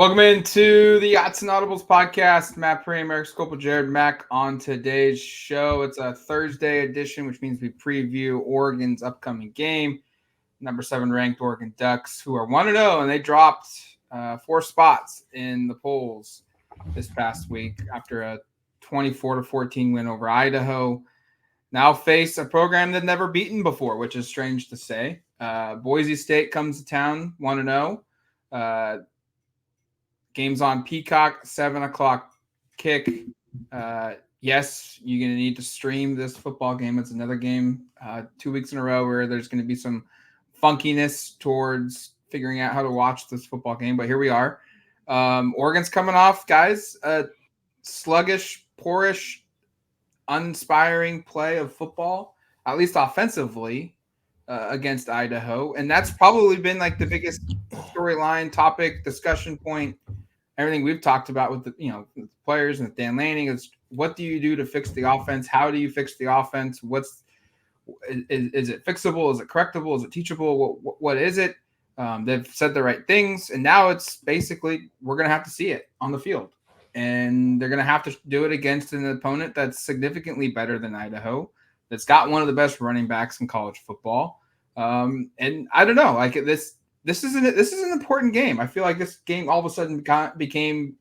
Welcome into the Autzen Audibles Podcast. Matt Prehm, Erik Skopil, Jared Mack on today's show. It's a Thursday edition, which means we preview Oregon's upcoming game. Number 7 ranked Oregon Ducks, who are 1-0, and they dropped 4 spots in the polls this past week after a 24-14 win over Idaho. Now face a program they've never beaten before, which is strange to say. Boise State comes to town 1-0. Game's on Peacock, 7 o'clock kick. Yes, you're going to need to stream this football game. It's another game 2 weeks in a row where there's going to be some funkiness towards figuring out how to watch this football game. But here we are. Oregon's coming off, guys, a sluggish, poorish, uninspiring play of football, at least offensively, against Idaho. And that's probably been like the biggest storyline, topic, discussion point, everything we've talked about with the with the players and with Dan Lanning is what do you do to fix the offense? How do you fix the offense? Is it fixable? Is it correctable? Is it teachable? What is it? They've said the right things, and now it's basically we're going to have to see it on the field, and they're going to have to do it against an opponent that's significantly better than Idaho, that's got one of the best running backs in college football. And I don't know, like this is an important game. I feel like this game all of a sudden became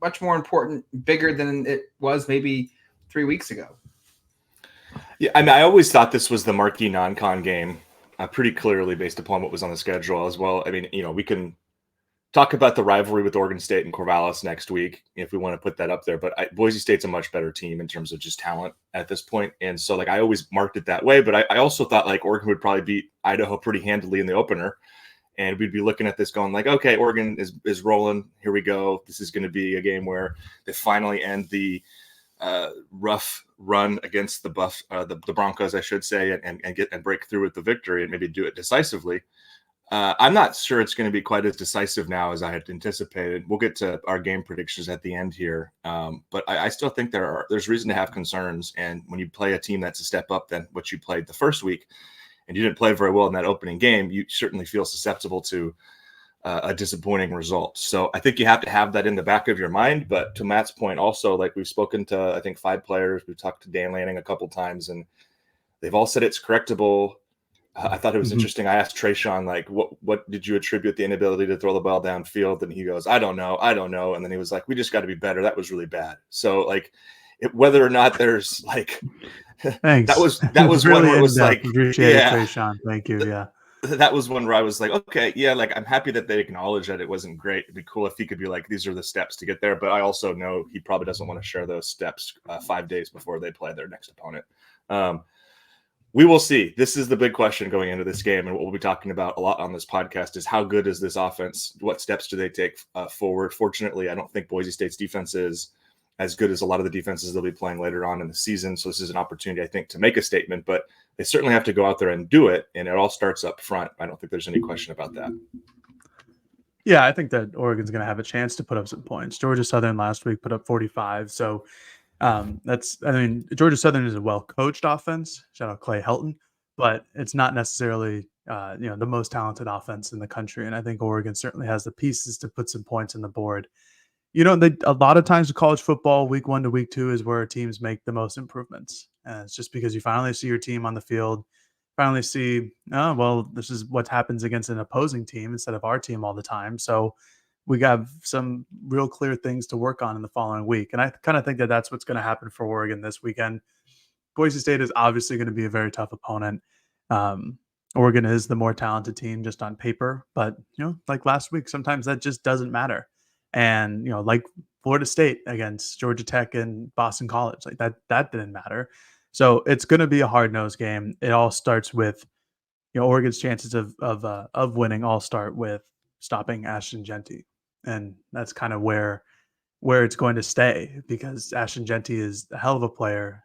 much more important, bigger than it was maybe 3 weeks ago. Yeah, I mean, I always thought this was the marquee non-con game, pretty clearly based upon what was on the schedule as well. I mean, we can talk about the rivalry with Oregon State and Corvallis next week if we want to put that up there. But Boise State's a much better team in terms of just talent at this point. And so, I always marked it that way. But I also thought, Oregon would probably beat Idaho pretty handily in the opener. And we'd be looking at this going okay, Oregon is rolling. Here we go. This is going to be a game where they finally end the rough run against the Broncos, I should say, and break through with the victory and maybe do it decisively. I'm not sure it's going to be quite as decisive now as I had anticipated. We'll get to our game predictions at the end here. But I still think there's reason to have concerns. And when you play a team that's a step up than what you played the first week, and you didn't play very well in that opening game, you certainly feel susceptible to a disappointing result. So I think you have to have that in the back of your mind. But to Matt's point also, we've spoken to, I think, 5 players. We've talked to Dan Lanning a couple times, and they've all said it's correctable. I thought it was interesting. I asked Trayshawn, what did you attribute the inability to throw the ball downfield? And he goes, I don't know. And then he was like, we just got to be better. That was really bad. So whether or not there's thanks. That was really one where it was appreciate it, Trayshawn. Thank you. Yeah. That was one where I was okay, yeah, I'm happy that they acknowledged that it wasn't great. It'd be cool if he could be these are the steps to get there. But I also know he probably doesn't want to share those steps 5 days before they play their next opponent. We will see. This is the big question going into this game, and what we'll be talking about a lot on this podcast is how good is this offense? What steps do they take forward? Fortunately, I don't think Boise State's defense is as good as a lot of the defenses they'll be playing later on in the season. So this is an opportunity, I think, to make a statement, but they certainly have to go out there and do it, and it all starts up front. I don't think there's any question about that. Yeah, I think that Oregon's going to have a chance to put up some points. Georgia Southern last week put up 45. So Georgia Southern is a well-coached offense. Shout out Clay Helton, but it's not necessarily, the most talented offense in the country. And I think Oregon certainly has the pieces to put some points on the board. A lot of times in college football, week 1 to week 2 is where teams make the most improvements. And it's just because you finally see your team on the field, finally see, this is what happens against an opposing team instead of our team all the time. So we have some real clear things to work on in the following week. And I kind of think that that's what's going to happen for Oregon this weekend. Boise State is obviously going to be a very tough opponent. Oregon is the more talented team just on paper, but like last week, sometimes that just doesn't matter. And, like Florida State against Georgia Tech and Boston College, that didn't matter. So it's going to be a hard-nosed game. It all starts with, Oregon's chances of winning all start with stopping Ashton Jeanty. And that's kind of where it's going to stay, because Ashton Jeanty is a hell of a player.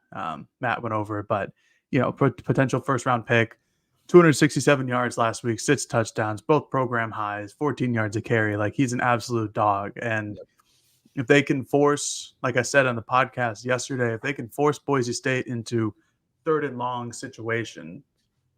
Matt went over it, but, potential first-round pick, 267 yards last week, 6 touchdowns, both program highs, 14 yards a carry. He's an absolute dog. And if they can force, like I said on the podcast yesterday, if they can force Boise State into 3rd and long situation,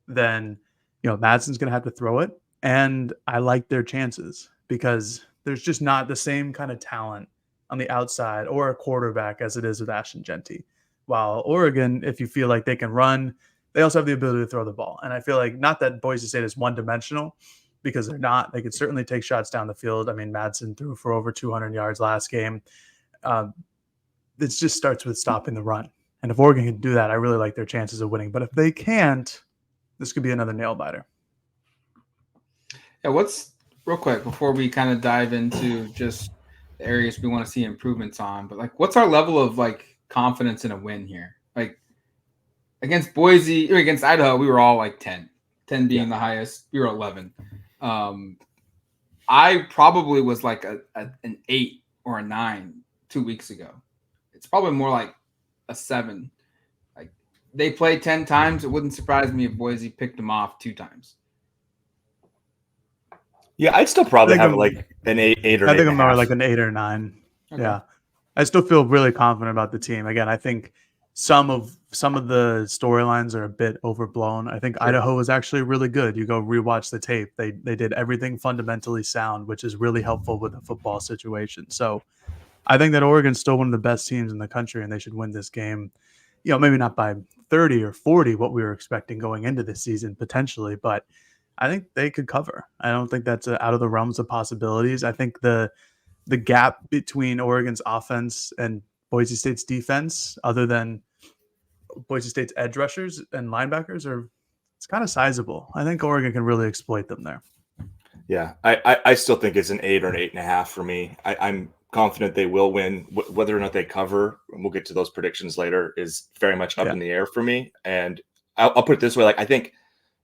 then, Madsen's going to have to throw it. And I like their chances because there's just not the same kind of talent on the outside or a quarterback as it is with Ashton Genty. While Oregon, if you feel like they can run, they also have the ability to throw the ball. And I feel like not that Boise State is one-dimensional, because they're not. They could certainly take shots down the field. I mean, Madsen threw for over 200 yards last game. It just starts with stopping the run. And if Oregon can do that, I really like their chances of winning. But if they can't, this could be another nail-biter. Yeah, what's real quick before we kind of dive into just the areas we want to see improvements on, but like, what's our level of like confidence in a win here? Like against Boise or against Idaho, we were all like 10 being the highest. We were 11. I probably was like an 8 or a 9 2 weeks ago. It's probably more like a 7. Like they played 10 times. It wouldn't surprise me if Boise picked them off 2 times. Yeah, I'd still probably have like an 8 or 8. I think I'm more like an 8 or 9. Okay. Yeah, I still feel really confident about the team. Again, I think some of the storylines are a bit overblown. I think Idaho was actually really good. You go rewatch the tape. They did everything fundamentally sound, which is really helpful with a football situation. So I think that Oregon's still one of the best teams in the country, and they should win this game. You know, maybe not by 30 or 40, what we were expecting going into this season potentially, but I think they could cover. I don't think that's out of the realms of possibilities. I think the gap between Oregon's offense and Boise State's defense, other than Boise State's edge rushers and linebackers, it's kind of sizable. I think Oregon can really exploit them there. Yeah, I still think it's an 8 or an 8.5 for me. I'm confident they will win. Whether or not they cover, and we'll get to those predictions later, is very much up in the air for me. And I'll put it this way: like I think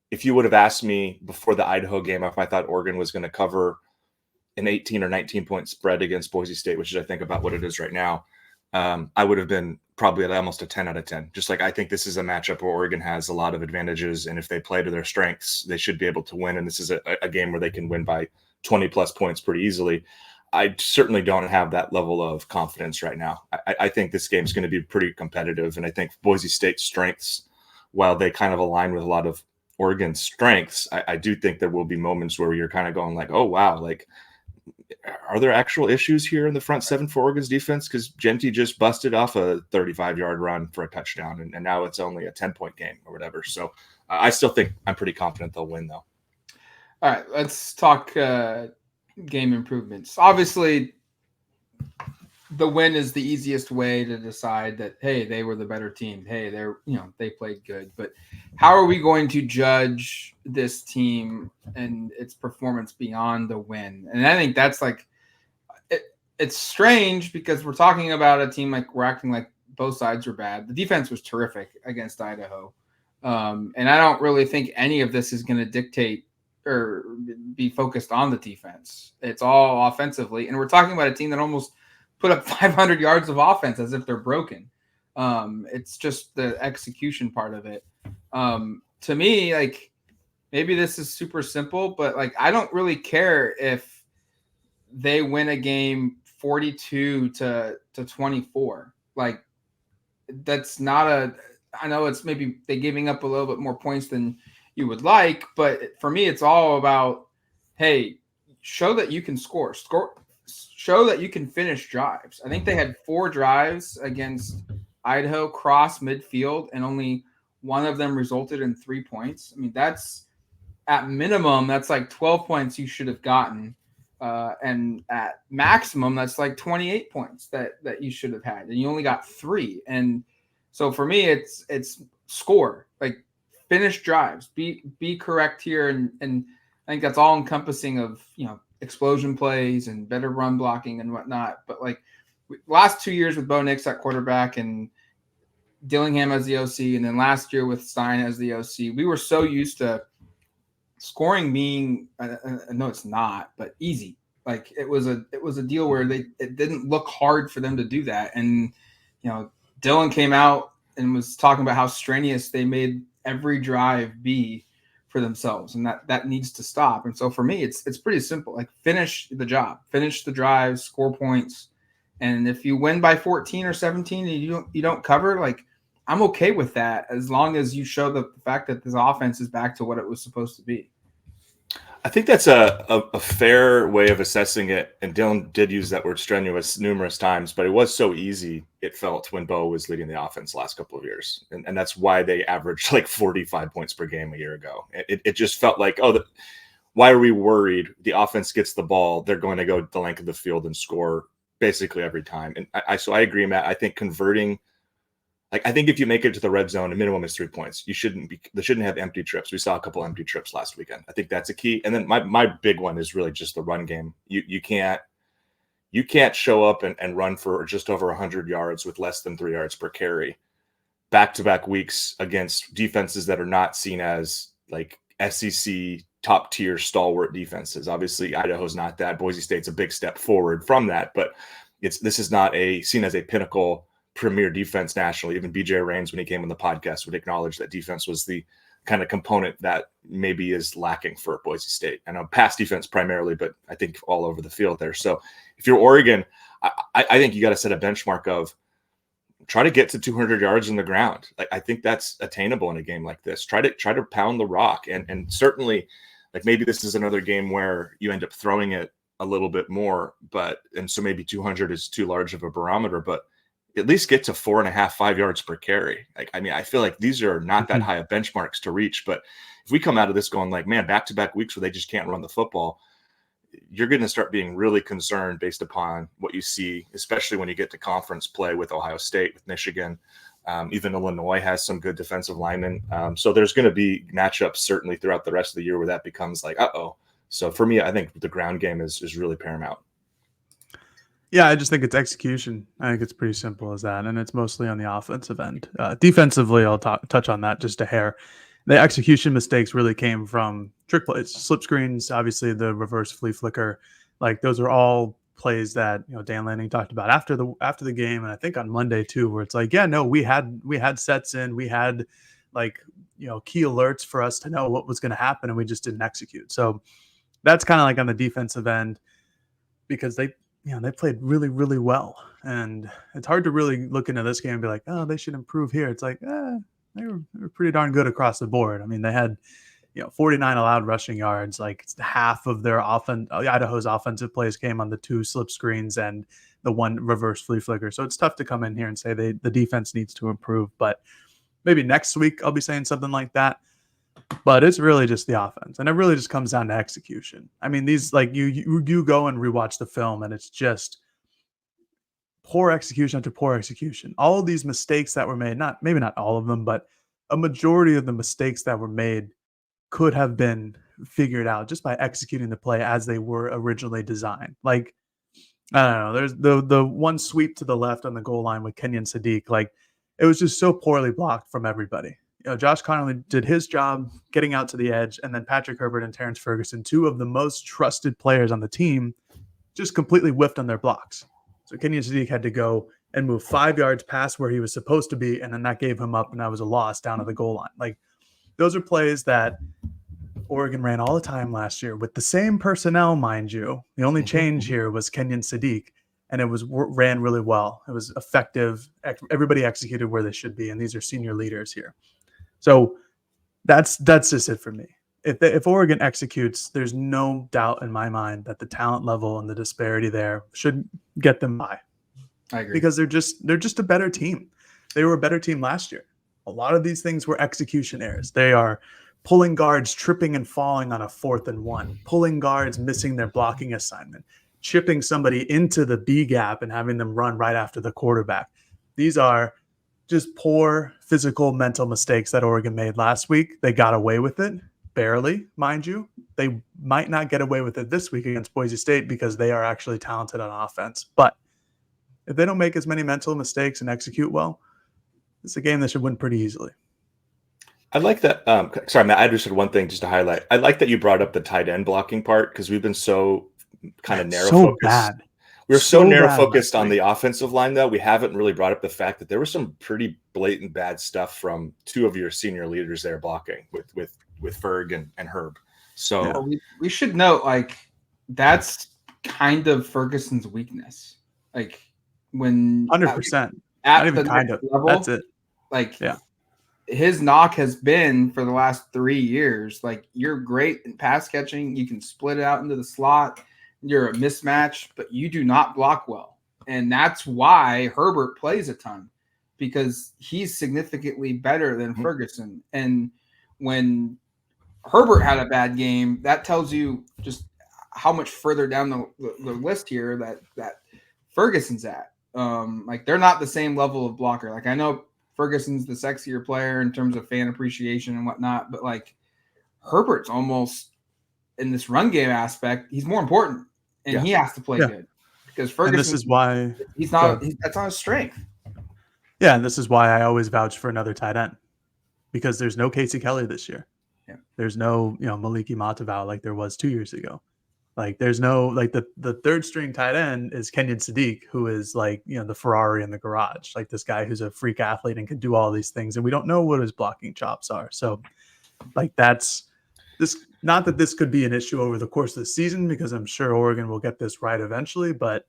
if you would have asked me before the Idaho game if I thought Oregon was going to cover an 18 or 19 point spread against Boise State, which is I think about what it is right now, I would have been probably at almost a 10 out of 10. Just like I think this is a matchup where Oregon has a lot of advantages, and if they play to their strengths, they should be able to win. And this is a game where they can win by 20 plus points pretty easily. I certainly don't have that level of confidence right now. I think this game is going to be pretty competitive, and I think Boise State's strengths, while they kind of align with a lot of Oregon's strengths, I do think there will be moments where you're kind of going like, oh, wow, like, are there actual issues here in the front seven for Oregon's defense? Because Genty just busted off a 35-yard run for a touchdown, and now it's only a 10-point game or whatever. So I still think I'm pretty confident they'll win, though. All right, let's talk game improvements. Obviously, the win is the easiest way to decide that, hey, they were the better team. Hey, they played good. But how are we going to judge this team and its performance beyond the win? And I think that's like, it's strange because we're talking about a team like we're acting like both sides were bad. The defense was terrific against Idaho. And I don't really think any of this is going to dictate or be focused on the defense. It's all offensively. And we're talking about a team that almost put up 500 yards of offense as if they're broken. It's just the execution part of it. To me, like, maybe this is super simple, but like, I don't really care if they win a game 42 to 24. Like, that's not I know it's maybe they giving up a little bit more points than you would like, but for me, it's all about, hey, show that you can score, show that you can finish drives. I think they had 4 drives against Idaho cross midfield, and only one of them resulted in 3 points. I mean, that's at minimum, that's like 12 points you should have gotten. And at maximum, that's like 28 points that you should have had. And you only got 3. And so for me, it's score, like finish drives, be correct here. And I think that's all encompassing of, explosion plays and better run blocking and whatnot. But like last 2 years with Bo Nix at quarterback and Dillingham as the OC, and then last year with Stein as the OC, we were so used to scoring being, no, it's not, but easy. Like it was a deal where it didn't look hard for them to do that. And, Dylan came out and was talking about how strenuous they made every drive be for themselves, and that needs to stop. And so for me, it's pretty simple. Like finish the job, finish the drives, score points. And if you win by 14 or 17 and you don't cover, like I'm okay with that as long as you show the fact that this offense is back to what it was supposed to be. I think that's a fair way of assessing it. And Dylan did use that word strenuous numerous times, but it was so easy, it felt, when Bo was leading the offense the last couple of years. And that's why they averaged like 45 points per game a year ago. It just felt like, why are we worried? The offense gets the ball, they're going to go the length of the field and score basically every time. And so I agree, Matt. I think converting, I think if you make it to the red zone, the minimum is 3 points. They shouldn't have empty trips. We saw a couple empty trips last weekend. I think that's a key. And then my big one is really just the run game. You can't show up and run for just over 100 yards with less than 3 yards per carry back-to-back weeks against defenses that are not seen as like SEC top tier stalwart defenses. Obviously, Idaho's not that. Boise State's a big step forward from that, but this is not seen as a pinnacle premier defense nationally. Even BJ Rains, when he came on the podcast, would acknowledge that defense was the kind of component that maybe is lacking for Boise State. I know pass defense primarily, but I think all over the field there. So if you're Oregon, I think you got to set a benchmark of try to get to 200 yards on the ground. I think that's attainable in a game like this. Try to pound the rock, and certainly, like, maybe this is another game where you end up throwing it a little bit more, and so maybe 200 is too large of a barometer, but at least get to 4.5, 5 yards per carry. I feel like these are not that high of benchmarks to reach, but if we come out of this going like, man, back-to-back weeks where they just can't run the football, you're going to start being really concerned based upon what you see, especially when you get to conference play with Ohio State, with Michigan. Even Illinois has some good defensive linemen. So there's going to be matchups certainly throughout the rest of the year where that becomes like, uh-oh. So for me, I think the ground game is really paramount. Yeah, I just think it's execution. I think it's pretty simple as that, and it's mostly on the offensive end. Defensively, I'll touch on that just a hair. The execution mistakes really came from trick plays, slip screens, obviously the reverse flea flicker. Like, those are all plays that Dan Lanning talked about after the game, and I think on Monday too, where it's like, yeah, no, we had sets in, we had key alerts for us to know what was going to happen, and we just didn't execute. So that's kind of like on the defensive end, because they played really, really well. And it's hard to really look into this game and be like, oh, they should improve here. It's like, they were pretty darn good across the board. I mean, they had 49 allowed rushing yards. Like, half of their Idaho's offensive plays came on the 2 slip screens and the 1 reverse flea flicker. So it's tough to come in here and say the defense needs to improve. But maybe next week I'll be saying something like that. But it's really just the offense, and it really just comes down to execution. I mean, these, like, you go and rewatch the film, and it's just poor execution after poor execution. All of these mistakes that were made, maybe not all of them, but a majority of the mistakes that were made could have been figured out just by executing the play as they were originally designed. Like, I don't know, there's the one sweep to the left on the goal line with Kenyon Sadiq. Like, it was just so poorly blocked from everybody. Josh Connerly did his job getting out to the edge, and then Patrick Herbert and Terrence Ferguson, 2 of the most trusted players on the team, just completely whiffed on their blocks. So Kenyon Sadiq had to go and move 5 yards past where he was supposed to be, and then that gave him up, and that was a loss down at the goal line. Like, those are plays that Oregon ran all the time last year with the same personnel, mind you. The only change here was Kenyon Sadiq, and it ran really well. It was effective. Everybody executed where they should be, and these are senior leaders here. So that's just it for me. If Oregon executes, there's no doubt in my mind that the talent level and the disparity there should get them by. I agree. Because they're just a better team. They were a better team last year. A lot of these things were execution errors. They are pulling guards, tripping and falling on a 4th and 1, pulling guards, missing their blocking assignment, chipping somebody into the B gap and having them run right after the quarterback. These are just poor physical, mental mistakes that Oregon made last week. They got away with it, barely, mind you. They might not get away with it this week against Boise State because they are actually talented on offense. But if they don't make as many mental mistakes and execute well, it's a game they should win pretty easily. I like that. Sorry, Matt, I just had one thing just to highlight. I like that you brought up the tight end blocking part, because we've been so kind of narrow focused. Bad. We're so narrow focused on the offensive line, though. We haven't really brought up the fact that there was some pretty blatant bad stuff from 2 of your senior leaders there blocking with Ferg and Herb. So yeah, we should note, like, that's kind of Ferguson's weakness. Like, when 100%. at not even the kind of level, that's it. Like, yeah, his knock has been for the last 3 years, like, you're great in pass catching. You can split it out into the slot. You're a mismatch, but you do not block well. And that's why Herbert plays a ton, because he's significantly better than Ferguson. And when Herbert had a bad game, that tells you just how much further down the list here that Ferguson's at. Like, they're not the same level of blocker. Like, I know Ferguson's the sexier player in terms of fan appreciation and whatnot, but like, Herbert's almost, in this run game aspect, he's more important, and he has to play good, because Ferguson. And this is why he's not. That's not his strength. Yeah, and this is why I always vouch for another tight end, because there's no Casey Kelly this year. Yeah. There's no, Maliki Matavao like there was 2 years ago. Like, there's no, like, the third string tight end is Kenyon Sadiq, who is like, the Ferrari in the garage, like this guy who's a freak athlete and can do all these things. And we don't know what his blocking chops are. So like, that's this, not that this could be an issue over the course of the season, because I'm sure Oregon will get this right eventually. But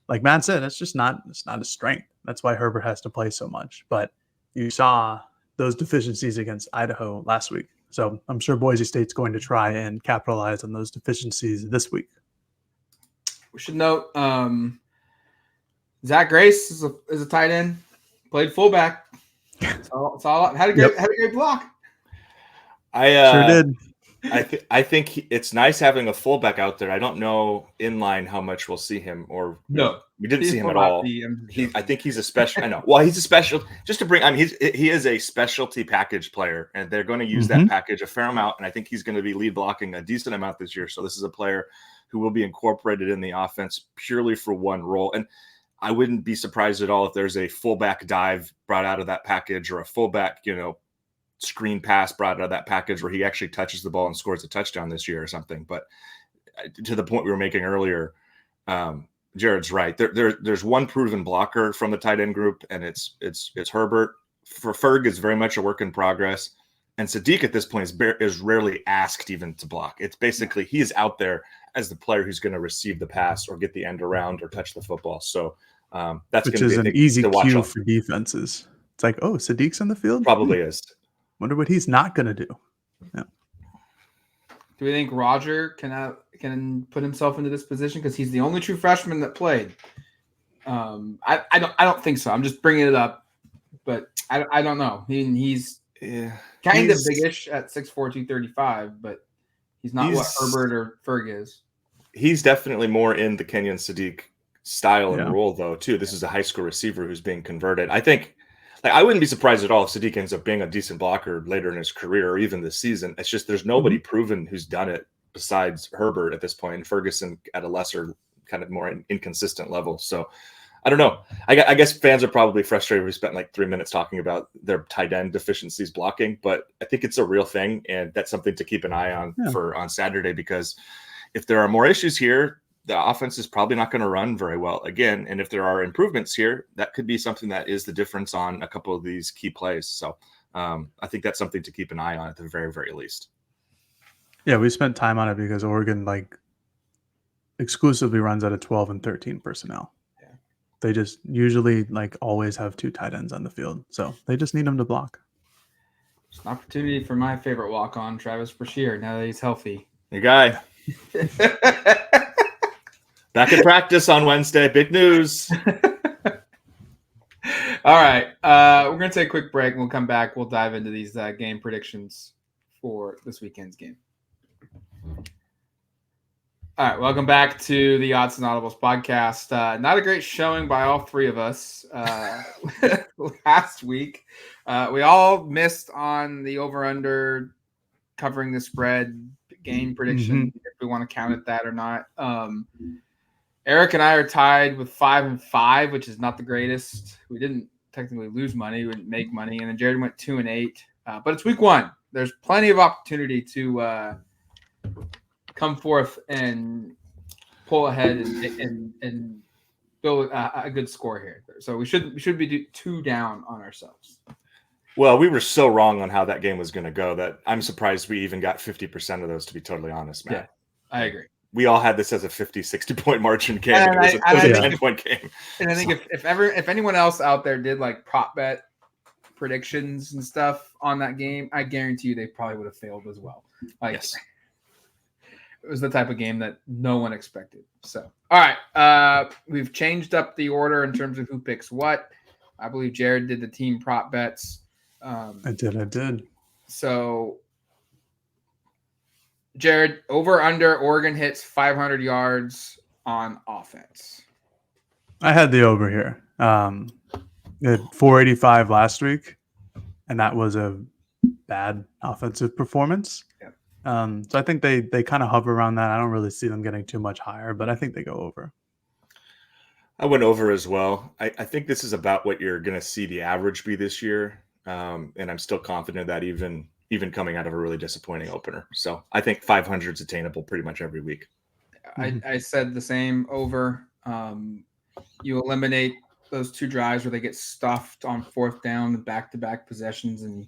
like Matt said, it's not a strength. That's why Herbert has to play so much. But you saw those deficiencies against Idaho last week. So I'm sure Boise State's going to try and capitalize on those deficiencies this week. We should note Zach Grace is a tight end, played fullback. It's all had a great block. I sure did. I think it's nice having a fullback out there. I don't know inline how much we'll see him, or no, we didn't see him at all. I think he's a special. I know. Well, he's a special. Just to bring, he is a specialty package player, and they're going to use that package a fair amount. And I think he's going to be lead blocking a decent amount this year. So this is a player who will be incorporated in the offense purely for one role. And I wouldn't be surprised at all if there's a fullback dive brought out of that package, or a fullback, screen pass brought out of that package where he actually touches the ball and scores a touchdown this year or something. But to the point we were making earlier, Jared's right. There's one proven blocker from the tight end group, and it's Herbert. For Ferg, is very much a work in progress, and Sadiq at this point is rarely asked even to block. It's basically he is out there as the player who's going to receive the pass or get the end around or touch the football. So that's which is an easy cue for defenses. It's like, oh, Sadiq's on the field. Probably is. Wonder what he's not going to do. Yeah. Do we think Roger can put himself into this position, because he's the only true freshman that played? I don't think so. I'm just bringing it up, but I don't know. He's kind of biggish at 6'4", 235, but he's not what Herbert or Ferg is. He's definitely more in the Kenyon Sadiq style and role, though. Too. This is a high school receiver who's being converted. I think. Like, I wouldn't be surprised at all if Sadiq ends up being a decent blocker later in his career or even this season. It's just there's nobody proven who's done it besides Herbert at this point, and Ferguson at a lesser, kind of more inconsistent level. So I don't know. I guess fans are probably frustrated. We spent like 3 minutes talking about their tight end deficiencies blocking, but I think it's a real thing, and that's something to keep an eye on on Saturday, because if there are more issues here, the offense is probably not going to run very well again. And if there are improvements here, that could be something that is the difference on a couple of these key plays. So I think that's something to keep an eye on at the very, very least. Yeah, we spent time on it because Oregon exclusively runs out of 12 and 13 personnel. Yeah. They just usually always have two tight ends on the field. So they just need them to block. It's an opportunity for my favorite walk-on, Travis Brashear, now that he's healthy. Your guy. Back in practice on Wednesday. Big news. All right. We're going to take a quick break. We'll come back. We'll dive into these game predictions for this weekend's game. All right. Welcome back to the Autzen Audibles Podcast. Not a great showing by all three of us last week. We all missed on the over-under covering the spread game prediction, if we want to count it that or not. Erik and I are tied with 5-5, which is not the greatest. We didn't technically lose money. We didn't make money. And then Jared went 2-8. But it's week one. There's plenty of opportunity to come forth and pull ahead and build a good score here. So we should be too down on ourselves. Well, we were so wrong on how that game was going to go that I'm surprised we even got 50% of those, to be totally honest, man. Yeah, I agree. We all had this as a 50, 60-point margin game. It was a 10-point game. And I think if anyone else out there did prop bet predictions and stuff on that game, I guarantee you they probably would have failed as well. Like, Yes. It was the type of game that no one expected. So, all right, we've changed up the order in terms of who picks what. I believe Jared did the team prop bets. I did. So, Jared, over under Oregon hits 500 yards on offense. I had the over here. They had 485 last week, and that was a bad offensive performance. Yep. So I think they kind of hover around that. I don't really see them getting too much higher, but I think they go over. I went over as well. I think this is about what you're going to see the average be this year, and I'm still confident that even coming out of a really disappointing opener. So I think 500 is attainable pretty much every week. I said the same over. You eliminate those two drives where they get stuffed on fourth down, back-to-back possessions, and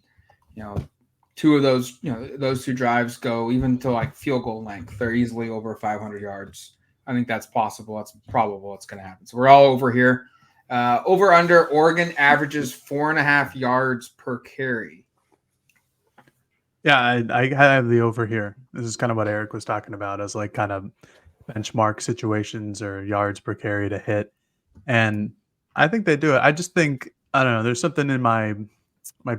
two of those, those two drives go even to like field goal length. They're easily over 500 yards. I think that's possible. That's probable. It's going to happen. So we're all over here. Over under Oregon averages 4.5 yards per carry. Yeah, I have the over here. This is kind of what Erik was talking about as like kind of benchmark situations or yards per carry to hit. And I think they do it. I just think, I don't know, there's something in my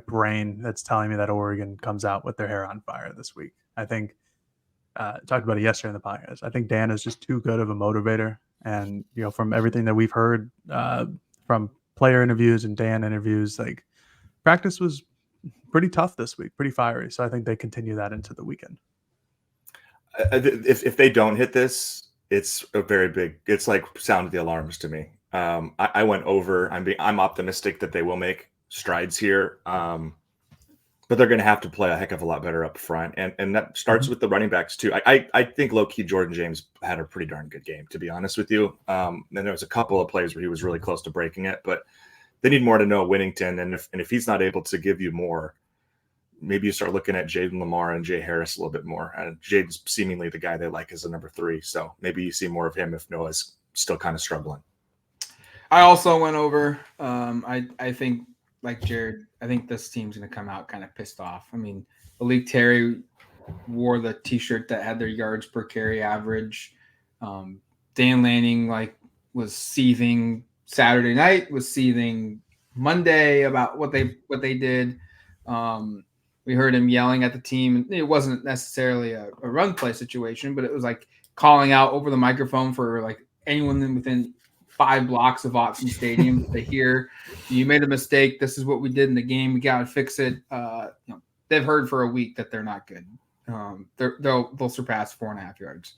brain that's telling me that Oregon comes out with their hair on fire this week. I think talked about it yesterday in the podcast. I think Dan is just too good of a motivator. And, from everything that we've heard from player interviews and Dan interviews, like practice was pretty tough this week, pretty fiery. So I think they continue that into the weekend. If they don't hit this, it's a very big, it's like sound the alarms to me. I went over. I'm optimistic that they will make strides here. But they're going to have to play a heck of a lot better up front. And that starts with the running backs too. I think low-key Jordan James had a pretty darn good game, to be honest with you. And there was a couple of plays where he was really close to breaking it, but they need more to know Winnington. And if he's not able to give you more, maybe you start looking at Jaden Lamar and Jay Harris a little bit more. And Jaden's seemingly the guy they like as a number 3. So maybe you see more of him if Noah's still kind of struggling. I also went over. I think, like Jared, I think this team's going to come out kind of pissed off. I mean, Malik Terry wore the T-shirt that had their yards per carry average. Dan Lanning was seething Saturday night, was seething Monday about what they did. We heard him yelling at the team. It wasn't necessarily a run play situation, but it was like calling out over the microphone for like anyone within 5 blocks of Autzen Stadium to hear, you made a mistake. This is what we did in the game. We got to fix it. They've heard for a week that they're not good. They'll surpass 4.5 yards.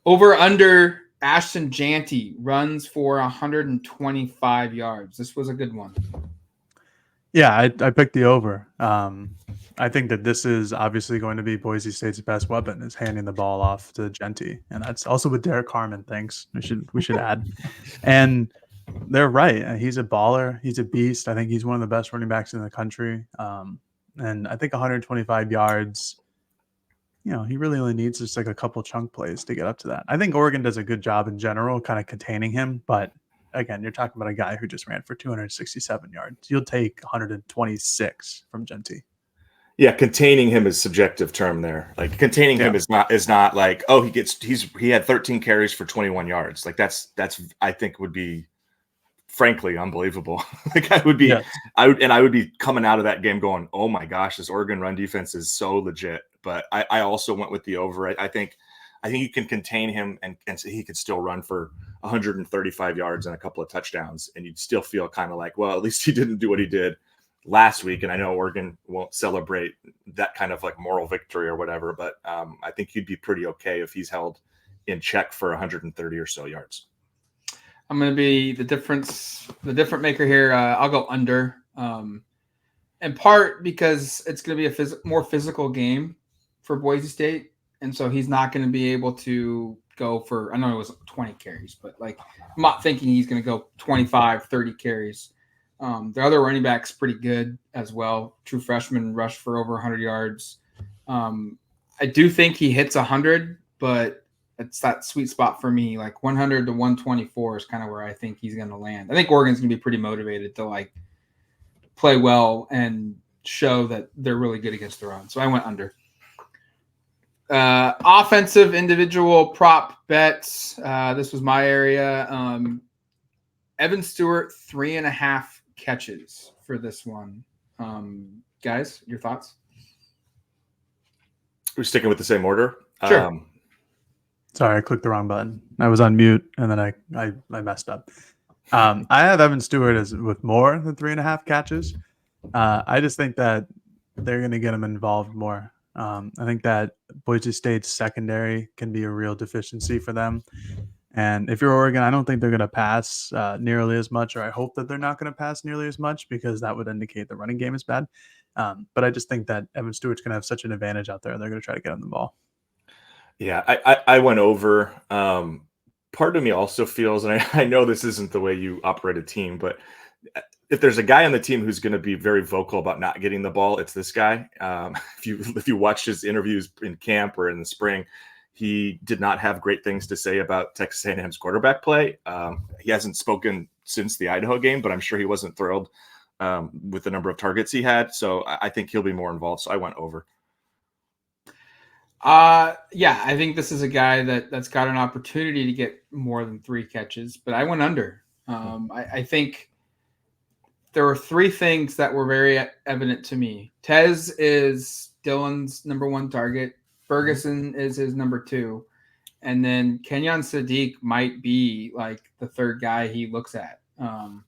Over under Ashton Janty runs for 125 yards. This was a good one. Yeah, I picked the over. I think that this is obviously going to be Boise State's best weapon is handing the ball off to Genty, and that's also with Derek Harmon. Thanks, we should add. And they're right. He's a baller. He's a beast. I think he's one of the best running backs in the country. And I think 125 yards. He really only needs just like a couple chunk plays to get up to that. I think Oregon does a good job in general, kind of containing him, but. Again, you're talking about a guy who just ran for 267 yards. You'll take 126 from Genty. Yeah, containing him is subjective term there. Like containing him is not like, oh, he had 13 carries for 21 yards. Like that's I think would be frankly unbelievable. Like I would be coming out of that game going, oh my gosh, this Oregon run defense is so legit. But I also went with the over. I think you can contain him and he could still run for 135 yards and a couple of touchdowns, and you'd still feel kind of like, well, at least he didn't do what he did last week. And I know Oregon won't celebrate that kind of like moral victory or whatever, but I think he'd be pretty okay if he's held in check for 130 or so yards. I'm going to be the different maker here. I'll go under, in part because it's going to be a more physical game for Boise State. And so he's not going to be able to go for, I know it was 20 carries, but like I'm not thinking he's going to go 25, 30 carries. The other running back's pretty good as well. True freshman rushed for over 100 yards. I do think he hits 100, but it's that sweet spot for me. Like 100 to 124 is kind of where I think he's going to land. I think Oregon's going to be pretty motivated to like play well and show that they're really good against the run. So I went under. Offensive individual prop bets. This was my area. Evan Stewart, 3.5 catches for this one. Guys, your thoughts? We're sticking with the same order. Sure. Sorry, I clicked the wrong button. I was on mute and then I messed up. I have Evan Stewart as with more than 3.5 catches. I just think that they're going to get him involved more. I think that Boise State's secondary can be a real deficiency for them. And if you're Oregon, I don't think they're going to pass nearly as much, or I hope that they're not going to pass nearly as much because that would indicate the running game is bad. But I just think that Evan Stewart's going to have such an advantage out there. They're going to try to get him the ball. Yeah, I went over. Part of me also feels, and I know this isn't the way you operate a team, but if there's a guy on the team who's going to be very vocal about not getting the ball, it's this guy. If you watch his interviews in camp or in the spring, he did not have great things to say about Texas A&M's quarterback play. He hasn't spoken since the Idaho game, but I'm sure he wasn't thrilled with the number of targets he had. So I think he'll be more involved. So I went over. Yeah, I think this is a guy that's got an opportunity to get more than 3 catches, but I went under. I think there were 3 things that were very evident to me. Tez is Dylan's number 1 target. Ferguson is his number 2. And then Kenyon Sadiq might be like the 3rd guy he looks at. And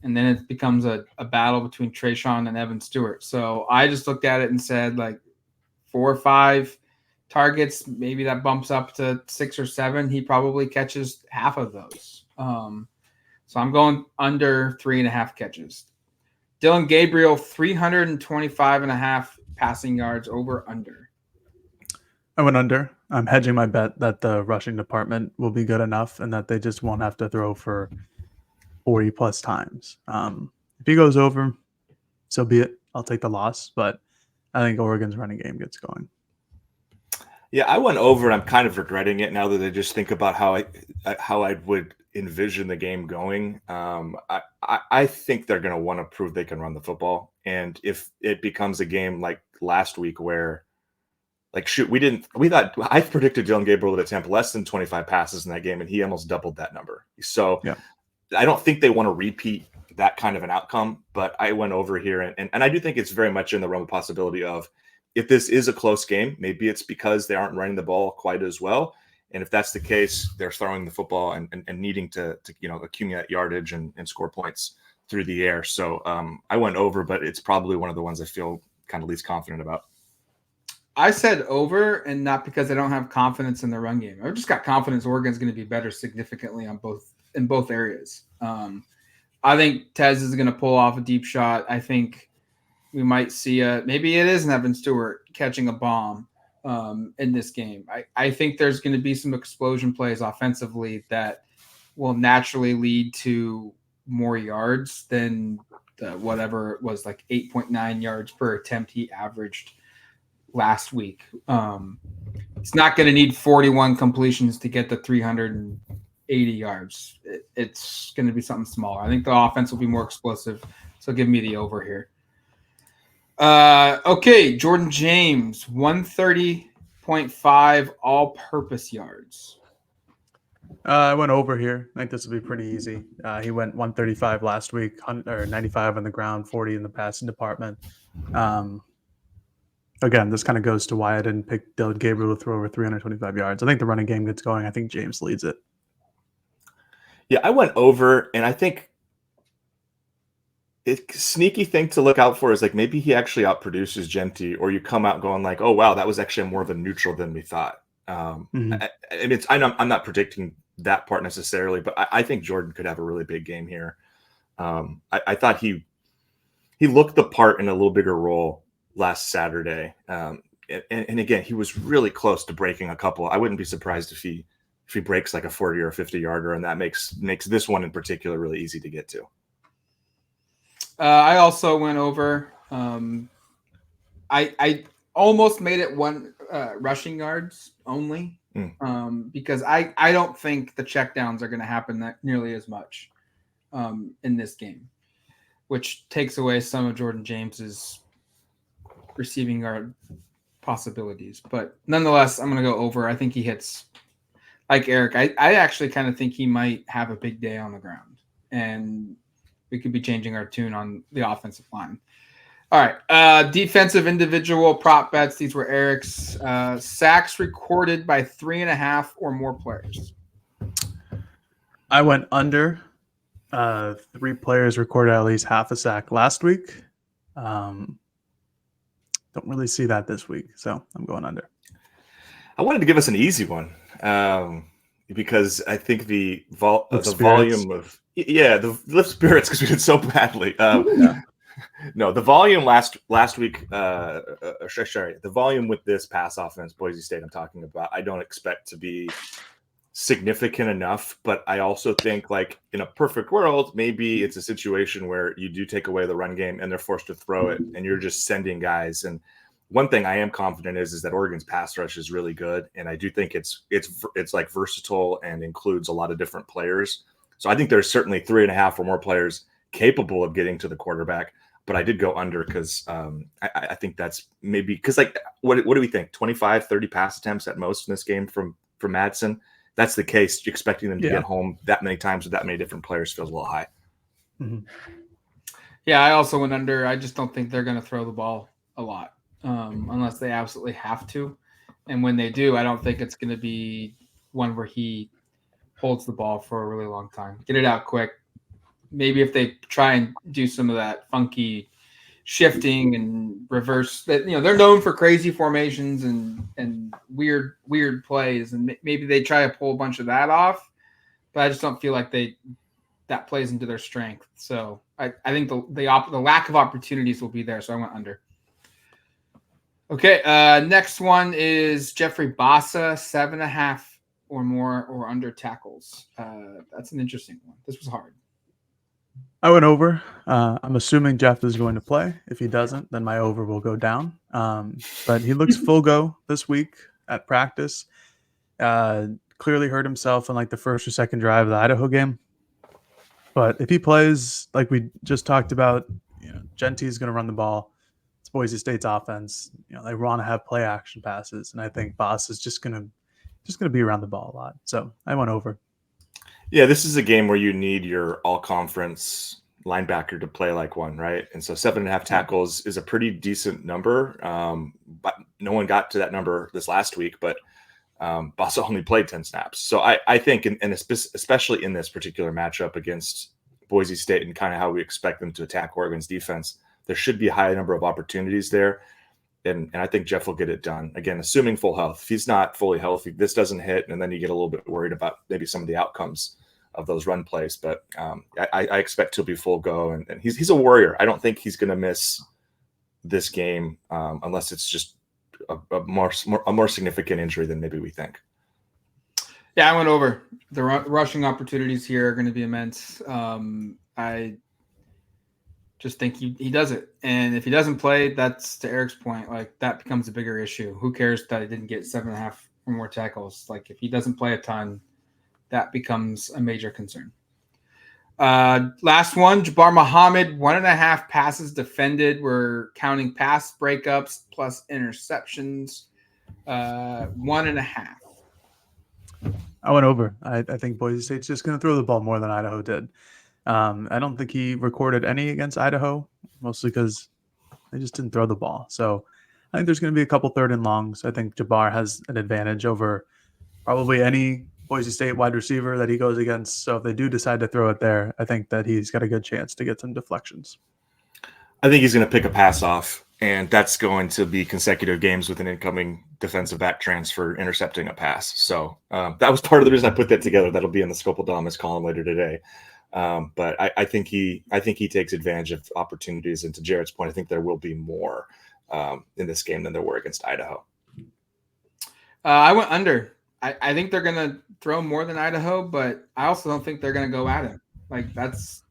then it becomes a battle between Trayshawn and Evan Stewart. So I just looked at it and said like 4 or 5 targets, maybe that bumps up to 6 or 7. He probably catches half of those. So I'm going under 3.5 catches. Dylan Gabriel, 325.5 passing yards, over under. I went under. I'm hedging my bet that the rushing department will be good enough and that they just won't have to throw for 40 plus times. If he goes over, so be it. I'll take the loss, but I think Oregon's running game gets going. Yeah, I went over, and I'm kind of regretting it now that I just think about how I would envision the game going. I think they're going to want to prove they can run the football, and if it becomes a game like last week where, like, we thought I predicted Dylan Gabriel would attempt less than 25 passes in that game, and he almost doubled that number. So yeah. I don't think they want to repeat that kind of an outcome, but I went over here, and I do think it's very much in the realm of possibility of, if this is a close game, maybe it's because they aren't running the ball quite as well. And if that's the case, they're throwing the football and needing to accumulate yardage and score points through the air. So I went over, but it's probably one of the ones I feel kind of least confident about. I said over, and not because I don't have confidence in the run game. I've just got confidence Oregon's going to be better significantly in both areas. I think Tez is going to pull off a deep shot. I think we might see maybe it is Evan Stewart catching a bomb in this game. I think there's going to be some explosion plays offensively that will naturally lead to more yards than whatever it was, like 8.9 yards per attempt he averaged last week. It's not going to need 41 completions to get the 380 yards. It's going to be something smaller. I think the offense will be more explosive. So give me the over here. Okay, Jordan James, 130.5 all-purpose yards. I went over here. I think this will be pretty easy. He went 135 last week, or 95 on the ground, 40 in the passing department. Again, this kind of goes to why I didn't pick Dylan Gabriel to throw over 325 yards. I think the running game gets going. I think James leads it. Yeah, I went over, and I think it's a sneaky thing to look out for is like maybe he actually outproduces Genty, or you come out going like, oh, wow, that was actually more of a neutral than we thought. And I'm not predicting that part necessarily, but I think Jordan could have a really big game here. I thought he looked the part in a little bigger role last Saturday. And again, he was really close to breaking a couple. I wouldn't be surprised if he breaks like a 40 or a 50 yarder, and that makes this one in particular really easy to get to. I also went over. I almost made it 1 rushing yards only because I don't think the checkdowns are going to happen that nearly as much in this game. which takes away some of Jordan James's receiving yard possibilities. But nonetheless, I'm going to go over. I think he hits, like Eric, I actually kind of think he might have a big day on the ground. And we could be changing our tune on the offensive line. All right. Defensive individual prop bets. These were Eric's. Sacks recorded by 3.5 or more players. I went under. 3 players recorded at least half a sack last week. Don't really see that this week, so I'm going under. I wanted to give us an easy one because I think the volume of the lift spirits because we did so badly. No, the volume last week. The volume with this pass offense, Boise State. I'm talking about. I don't expect to be significant enough, but I also think, like, in a perfect world, maybe it's a situation where you do take away the run game and they're forced to throw it, and you're just sending guys. And one thing I am confident is that Oregon's pass rush is really good, and I do think it's like versatile and includes a lot of different players. So I think there's certainly 3.5 or more players capable of getting to the quarterback. But I did go under because I think that's maybe because, like, what do we think? 25, 30 pass attempts at most in this game from Madsen. That's the case. Expecting them to get home that many times with that many different players feels a little high. Mm-hmm. Yeah, I also went under. I just don't think they're going to throw the ball a lot unless they absolutely have to. And when they do, I don't think it's going to be one where he holds the ball for a really long time. Get it out quick. Maybe if they try and do some of that funky shifting and reverse that, they're known for crazy formations and weird plays, and maybe they try to pull a bunch of that off, but I just don't feel like that plays into their strength. So I think the lack of opportunities will be there. So I went under. Okay. Next one is Jeffrey Bassa, 7.5 or more or under tackles. That's an interesting one. This was hard. I went over. I'm assuming Jeff is going to play. If he doesn't, then my over will go down. But he looks full go this week at practice. Clearly hurt himself in like the first or second drive of the Idaho game. But if he plays, like we just talked about, Genty is going to run the ball. It's Boise State's offense. They want to have play action passes, and I think Boss is just going to be around the ball a lot. So I went over. Yeah, this is a game where you need your all-conference linebacker to play like one, right? And so 7.5 tackles is a pretty decent number. But no one got to that number this last week, but Bossa only played 10 snaps. So I think, and especially in this particular matchup against Boise State and kind of how we expect them to attack Oregon's defense, there should be a high number of opportunities there. And I think Jeff will get it done. Again, assuming full health. If he's not fully healthy, this doesn't hit, and then you get a little bit worried about maybe some of the outcomes of those run plays. But I expect he'll be full go, and he's a warrior. I don't think he's going to miss this game unless it's just a more significant injury than maybe we think. Yeah, I went over. The rushing opportunities here are going to be immense. I just think he does it. And if he doesn't play, that's to Eric's point, like that becomes a bigger issue. Who cares that he didn't get 7.5 or more tackles? Like if he doesn't play a ton, that becomes a major concern. Last one, Jabbar Muhammad, 1.5 passes defended. We're counting pass breakups plus interceptions. 1.5. I went over. I think Boise State's just going to throw the ball more than Idaho did. I don't think he recorded any against Idaho, mostly because they just didn't throw the ball. So I think there's going to be a couple 3rd and longs. I think Jabbar has an advantage over probably any Boise State wide receiver that he goes against. So if they do decide to throw it there, I think that he's got a good chance to get some deflections. I think he's going to pick a pass off, and that's going to be consecutive games with an incoming defensive back transfer intercepting a pass. So that was part of the reason I put that together. That'll be in the Skopil column later today. But I think he takes advantage of opportunities. And to Jared's point, I think there will be more in this game than there were against Idaho. I went under. I think they're going to throw more than Idaho, but I also don't think they're going to go at him. Like that's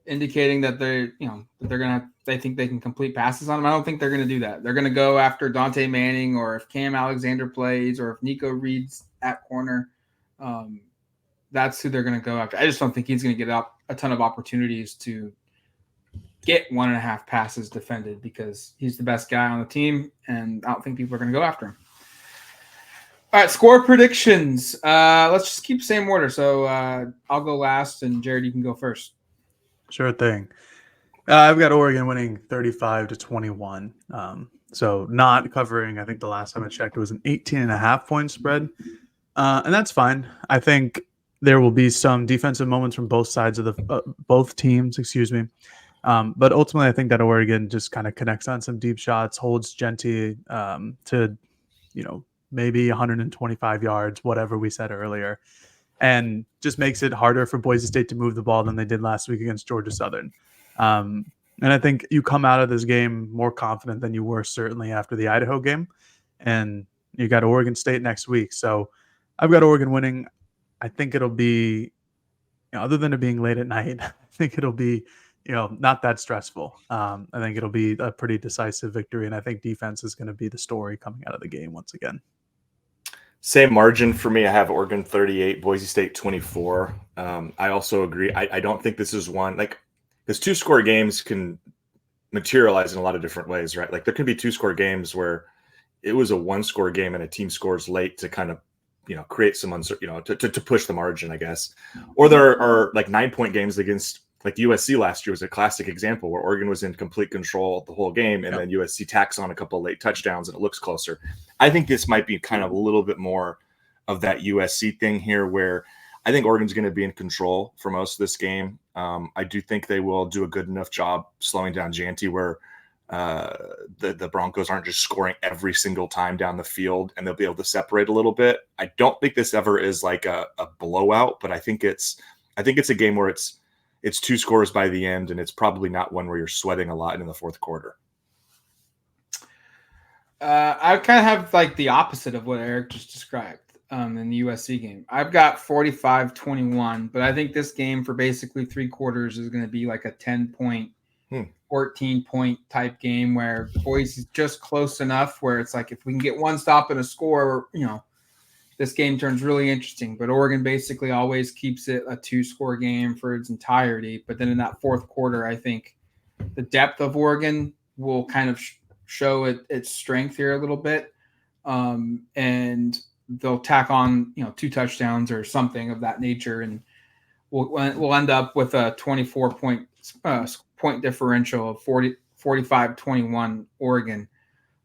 indicating that they think they can complete passes on him. I don't think they're going to do that. They're going to go after Dante Manning, or if Cam Alexander plays, or if Nico Reed's at corner. That's who they're going to go after. I just don't think he's going to get up a ton of opportunities to get 1.5 passes defended because he's the best guy on the team, and I don't think people are going to go after him. All right, score predictions. Let's just keep the same order. So I'll go last, and Jared, you can go first. Sure thing. I've got Oregon winning 35-21. So not covering, I think the last time I checked, it was an 18.5 point spread. And that's fine. I think there will be some defensive moments from both sides of both teams, but ultimately, I think that Oregon just kind of connects on some deep shots, holds Genty to, maybe 125 yards, whatever we said earlier, and just makes it harder for Boise State to move the ball than they did last week against Georgia Southern. And I think you come out of this game more confident than you were certainly after the Idaho game. And you got Oregon State next week. So I've got Oregon winning. I think it'll be, other than it being late at night, I think it'll be, not that stressful. I think it'll be a pretty decisive victory. And I think defense is going to be the story coming out of the game once again. Same margin for me. I have Oregon 38, Boise State 24. I also agree. I don't think this is one, because 2-score games can materialize in a lot of different ways, right? Like there can be 2-score games where it was a 1-score game and a team scores late to kind of, create some uncertainty, to push the margin, I guess. Or there are like 9-point games against like USC last year was a classic example where Oregon was in complete control the whole game, and then USC tacks on a couple of late touchdowns and it looks closer. I think this might be kind of a little bit more of that USC thing here, where I think Oregon's going to be in control for most of this game. I do think they will do a good enough job slowing down Genty where the Broncos aren't just scoring every single time down the field, and they'll be able to separate a little bit. I don't think this ever is like a blowout, but I think it's a game where it's 2 scores by the end, and it's probably not one where you're sweating a lot in the fourth quarter. I kind of have like the opposite of what Erik just described in the USC game. I've got 45-21, but I think this game for basically 3 quarters is going to be like a 10-point, 14-point type game where Boise's just close enough where it's like if we can get one stop and a score, this game turns really interesting. But Oregon basically always keeps it a 2-score game for its entirety. But then in that fourth quarter, I think the depth of Oregon will kind of show its strength here a little bit. And they'll tack on, 2 touchdowns or something of that nature. And we'll end up with a 24-point point differential of 45-21 Oregon.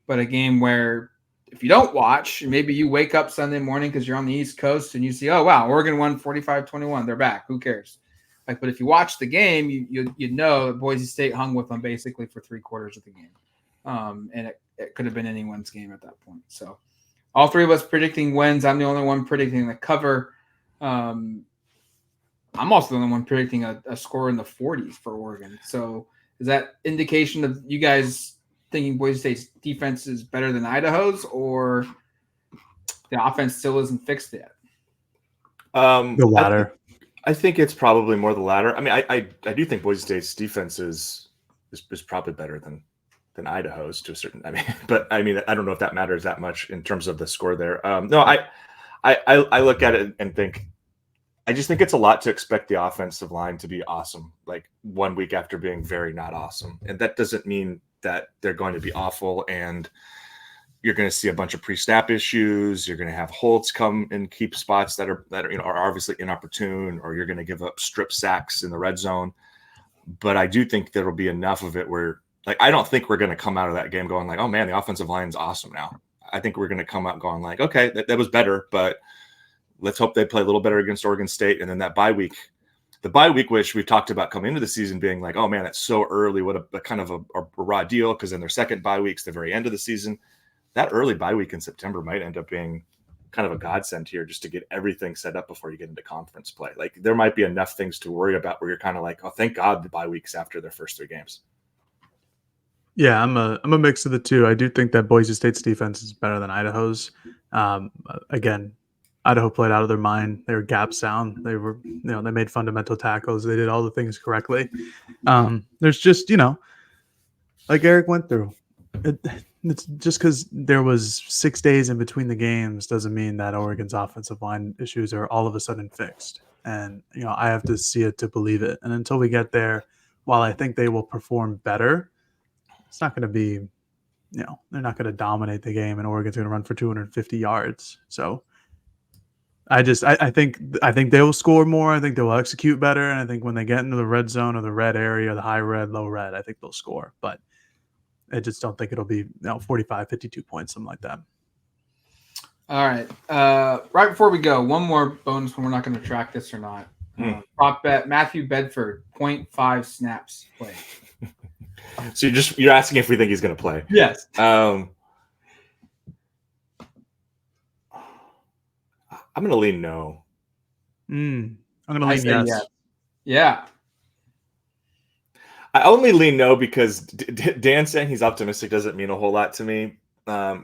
But a game where if you don't watch, maybe you wake up Sunday morning because you're on the East Coast and you see, oh, wow, Oregon won 45-21. They're back. Who cares? But if you watch the game, you know that Boise State hung with them basically for 3 quarters of the game. And it could have been anyone's game at that point. So all 3 of us predicting wins. I'm the only one predicting the cover. I'm also the only one predicting a score in the 40s for Oregon. So is that indication of you guys thinking Boise State's defense is better than Idaho's, or the offense still isn't fixed yet? The latter. I think it's probably more the latter. I mean, I do think Boise State's defense is probably better than Idaho's to a certain. But I don't know if that matters that much in terms of the score there. No, I look at it and think. I just think it's a lot to expect the offensive line to be awesome, like 1 week after being very not awesome. And that doesn't mean that they're going to be awful and you're going to see a bunch of pre-snap issues. You're going to have holds come and keep spots that are obviously inopportune, or you're going to give up strip sacks in the red zone. But I do think there will be enough of it where, I don't think we're going to come out of that game going like, oh man, the offensive line's awesome now. I think we're going to come out going like, okay, that was better, but let's hope they play a little better against Oregon State. And then that bye week, which we've talked about coming into the season being like, oh man, that's so early. What a kind of a raw deal. Because then their second bye week's the very end of the season. That early bye week in September might end up being kind of a godsend here just to get everything set up before you get into conference play. Like there might be enough things to worry about where you're kind of like, oh, thank God the bye week's after their first 3 games. Yeah, I'm a mix of the two. I do think that Boise State's defense is better than Idaho's. Again, Idaho played out of their mind. They were gap sound. They were, they made fundamental tackles. They did all the things correctly. There's just, like Erik went through. It's just because there was 6 days in between the games doesn't mean that Oregon's offensive line issues are all of a sudden fixed. And, I have to see it to believe it. And until we get there, while I think they will perform better, it's not going to be, they're not going to dominate the game, and Oregon's going to run for 250 yards. So I think they will score more. I think they will execute better. And I think when they get into the red zone or the red area, the high red, low red, I think they'll score. But I just don't think it'll be 45, 52 points, something like that. All right. Right before we go, one more bonus when we're not going to track this or not. Prop bet Matthew Bedford, 0.5 snaps played. So you're asking if we think he's going to play? Yes. I'm going to lean no. I'm going to lean yes. Yeah. I only lean no because Dan saying he's optimistic doesn't mean a whole lot to me.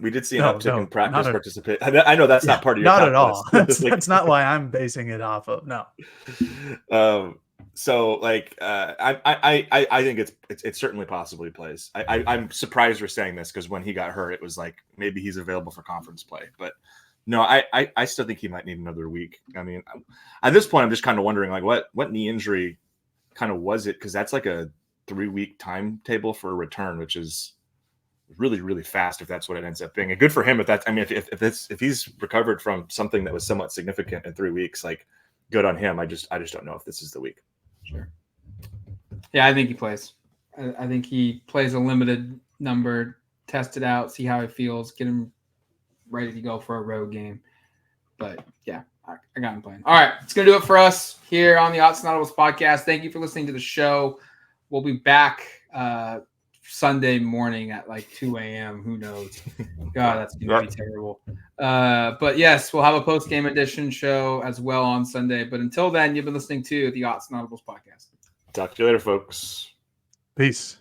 We did see an uptick in practice participation. I know that's not part of your not at all. That's that's not why I'm basing it off of. No. So like I think it's certainly possible he plays. I'm surprised we're saying this because when he got hurt, it was like maybe he's available for conference play, but no, I still think he might need another week. I mean, at this point, I'm just kind of wondering like what knee injury kind of was it? Because that's like a 3-week timetable for a return, which is really, really fast if that's what it ends up being. And good for him if that's. I mean, if he's recovered from something that was somewhat significant in 3 weeks, like good on him. I just don't know if this is the week. Sure. Yeah, I think he plays. I think he plays a limited number, test it out, see how he feels, get him ready to go for a road game. But yeah, I got him playing. All right, it's going to do it for us here on the Autzen Audibles podcast. Thank you for listening to the show. We'll be back Sunday morning at like 2 a.m. Who knows? God, that's going to be terrible. But yes, we'll have a post-game edition show as well on Sunday. But until then, you've been listening to the Autzen Audibles podcast. Talk to you later, folks. Peace.